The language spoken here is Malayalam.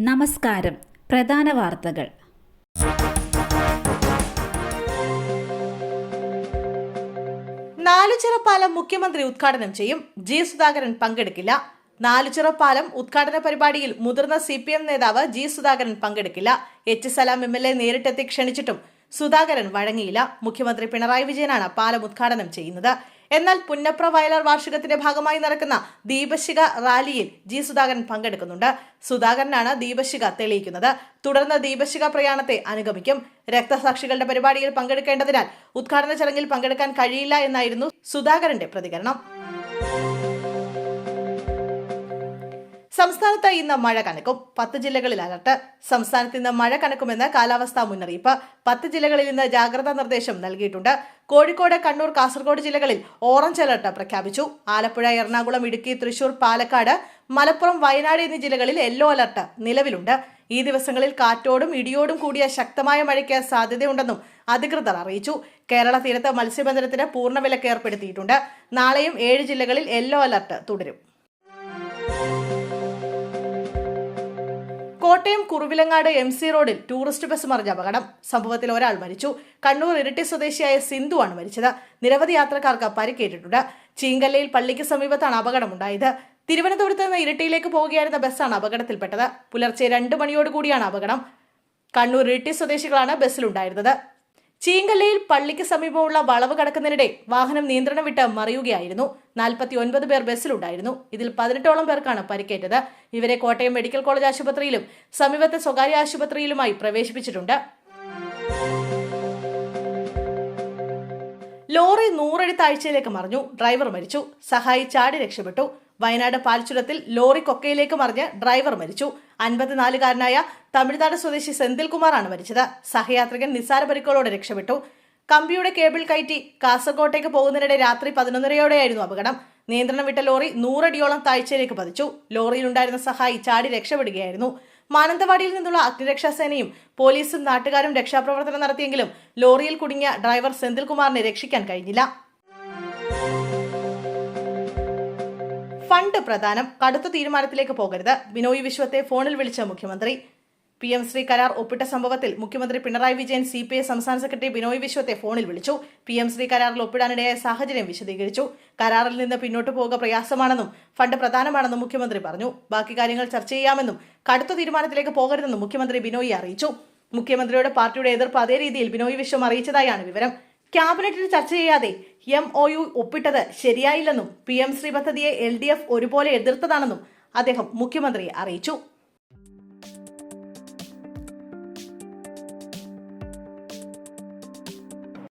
നമസ്കാരം. പ്രധാന വാർത്തകൾ. നാലുചിറ പാലം മുഖ്യമന്ത്രി ഉദ്ഘാടനം ചെയ്യും. ജി സുധാകരൻ പങ്കെടുക്കില്ല. നാലുചിറ പാലം ഉദ്ഘാടന പരിപാടിയിൽ മുതിർന്ന CPM നേതാവ് ജി സുധാകരൻ പങ്കെടുക്കില്ല. H സലാം MLA നേരിട്ടെത്തി ക്ഷണിച്ചിട്ടും സുധാകരൻ വഴങ്ങിയില്ല. മുഖ്യമന്ത്രി പിണറായി വിജയനാണ് പാലം ഉദ്ഘാടനം ചെയ്യുന്നത്. എന്നാൽ പുന്നപ്ര വയലാർ വാർഷികത്തിന്റെ ഭാഗമായി നടക്കുന്ന ദീപശിഖ റാലിയിൽ ജി സുധാകരൻ പങ്കെടുക്കുന്നുണ്ട്. സുധാകരനാണ് ദീപശിഖ തെളിയിക്കുന്നത്. തുടർന്ന് ദീപശിഖ പ്രയാണത്തെ അനുഗമിക്കും. രക്തസാക്ഷികളുടെ പരിപാടിയിൽ പങ്കെടുക്കേണ്ടതിനാൽ ഉദ്ഘാടന ചടങ്ങിൽ പങ്കെടുക്കാൻ കഴിയില്ല എന്നായിരുന്നു സുധാകരന്റെ പ്രതികരണം. സംസ്ഥാനത്ത് ഇന്ന് മഴ കനക്കും. 10 ജില്ലകളിൽ അലർട്ട്. സംസ്ഥാനത്ത് ഇന്ന് മഴ കനക്കുമെന്ന് കാലാവസ്ഥാ മുന്നറിയിപ്പ്. 10 ജില്ലകളിൽ ഇന്ന് ജാഗ്രതാ നിർദ്ദേശം നൽകിയിട്ടുണ്ട്. കോഴിക്കോട്, കണ്ണൂർ, കാസർഗോഡ് ജില്ലകളിൽ ഓറഞ്ച് അലർട്ട് പ്രഖ്യാപിച്ചു. ആലപ്പുഴ, എറണാകുളം, ഇടുക്കി, തൃശൂർ, പാലക്കാട്, മലപ്പുറം, വയനാട് എന്നീ ജില്ലകളിൽ യെല്ലോ അലർട്ട് നിലവിലുണ്ട്. ഈ ദിവസങ്ങളിൽ കാറ്റോടും ഇടിയോടും കൂടിയ ശക്തമായ മഴയ്ക്ക് സാധ്യതയുണ്ടെന്നും അധികൃതർ അറിയിച്ചു. കേരള തീരത്ത് മത്സ്യബന്ധനത്തിന് പൂർണ്ണവിലക്ക് ഏർപ്പെടുത്തിയിട്ടുണ്ട്. നാളെയും 7 ജില്ലകളിൽ യെല്ലോ അലർട്ട് തുടരും. കോട്ടയം കുറുവിലങ്ങാട് MC റോഡിൽ ടൂറിസ്റ്റ് ബസ് മറിഞ്ഞ അപകടം. സംഭവത്തിൽ ഒരാൾ മരിച്ചു. കണ്ണൂർ ഇരിട്ടി സ്വദേശിയായ സിന്ധുവാണ് മരിച്ചത്. നിരവധി യാത്രക്കാർക്ക് പരിക്കേറ്റിട്ടുണ്ട്. ചീങ്കല്ലയിൽ പള്ളിക്ക് സമീപത്താണ് അപകടമുണ്ടായത്. തിരുവനന്തപുരത്ത് നിന്ന് ഇരിട്ടിയിലേക്ക് പോവുകയായിരുന്ന ബസ്സാണ് അപകടത്തിൽപ്പെട്ടത്. പുലർച്ചെ 2 മണിയോടുകൂടിയാണ് അപകടം. കണ്ണൂർ ഇരിട്ടി സ്വദേശികളാണ് ബസ്സിലുണ്ടായിരുന്നത്. ചീങ്കല്ലയിൽ പള്ളിക്ക് സമീപമുള്ള വളവ് കടക്കുന്നതിനിടെ വാഹനം നിയന്ത്രണം വിട്ട് മറിയുകയായിരുന്നു. 49 പേർ ബസ്സിലുണ്ടായിരുന്നു. ഇതിൽ 18ഓളം പേർക്കാണ് പരിക്കേറ്റത്. ഇവരെ കോട്ടയം മെഡിക്കൽ കോളേജ് ആശുപത്രിയിലും സമീപത്തെ സ്വകാര്യ ആശുപത്രിയിലുമായി പ്രവേശിപ്പിച്ചിട്ടുണ്ട്. ലോറി 100 അടി താഴ്ചയിലേക്ക് മറിഞ്ഞു. ഡ്രൈവർ മരിച്ചു. സഹായി ചാടി രക്ഷപ്പെട്ടു. വയനാട് പാൽച്ചുരത്തിൽ ലോറി കൊക്കയിലേക്ക് മറിഞ്ഞ് ഡ്രൈവർ മരിച്ചു. 54-കാരനായ തമിഴ്നാട് സ്വദേശി സെന്തിൽകുമാറാണ് മരിച്ചത്. സഹയാത്രികൻ നിസ്സാര പരിക്കുകളോടെ രക്ഷപ്പെട്ടു. കമ്പിയുടെ കേബിൾ കയറ്റി കാസർഗോട്ടേക്ക് പോകുന്നതിനിടെ രാത്രി 11:30യോടെയായിരുന്നു അപകടം. നിയന്ത്രണം വിട്ട ലോറി 100 അടിയോളം താഴ്ചയിലേക്ക് പതിച്ചു. ലോറിയിലുണ്ടായിരുന്ന സഹായി ചാടി രക്ഷപ്പെടുകയായിരുന്നു. മാനന്തവാടിയിൽ നിന്നുള്ള അഗ്നിരക്ഷാസേനയും പോലീസും നാട്ടുകാരും രക്ഷാപ്രവർത്തനം നടത്തിയെങ്കിലും ലോറിയിൽ കുടുങ്ങിയ ഡ്രൈവർ സെന്തിൽകുമാറിനെ രക്ഷിക്കാൻ കഴിഞ്ഞില്ല. ഫണ്ട് പ്രധാനം. കടുത്ത തീരുമാനത്തിലേക്ക് പോകരുത്. ബിനോയ് വിശ്വത്തെ ഫോണിൽ വിളിച്ച മുഖ്യമന്ത്രി. PM ശ്രീ കരാർ ഒപ്പിട്ട സംഭവത്തിൽ മുഖ്യമന്ത്രി പിണറായി വിജയൻ CPI സംസ്ഥാന സെക്രട്ടറി ബിനോയ് വിശ്വത്തെ ഫോണിൽ വിളിച്ചു. PM ശ്രീ കരാറിൽ ഒപ്പിടാനിടയായ സാഹചര്യം വിശദീകരിച്ചു. കരാറിൽ നിന്ന് പിന്നോട്ട് പോവുക പ്രയാസമാണെന്നും ഫണ്ട് പ്രധാനമാണെന്നും മുഖ്യമന്ത്രി പറഞ്ഞു. ബാക്കി കാര്യങ്ങൾ ചർച്ച ചെയ്യാമെന്നും കടുത്ത തീരുമാനത്തിലേക്ക് പോകരുതെന്നും മുഖ്യമന്ത്രി ബിനോയി അറിയിച്ചു. മുഖ്യമന്ത്രിയുടെ പാർട്ടിയുടെ എതിർപ്പ് അതേ രീതിയിൽ ബിനോയ് വിശ്വം അറിയിച്ചതായാണ് വിവരം. ക്യാബിനറ്റിൽ ചർച്ച ചെയ്യാതെ MOU ഒപ്പിട്ടത് ശരിയായില്ലെന്നും PM ശ്രീ പദ്ധതിയെ LDF ഒരുപോലെ എതിർത്തതാണെന്നും അദ്ദേഹം മുഖ്യമന്ത്രിയെ അറിയിച്ചു.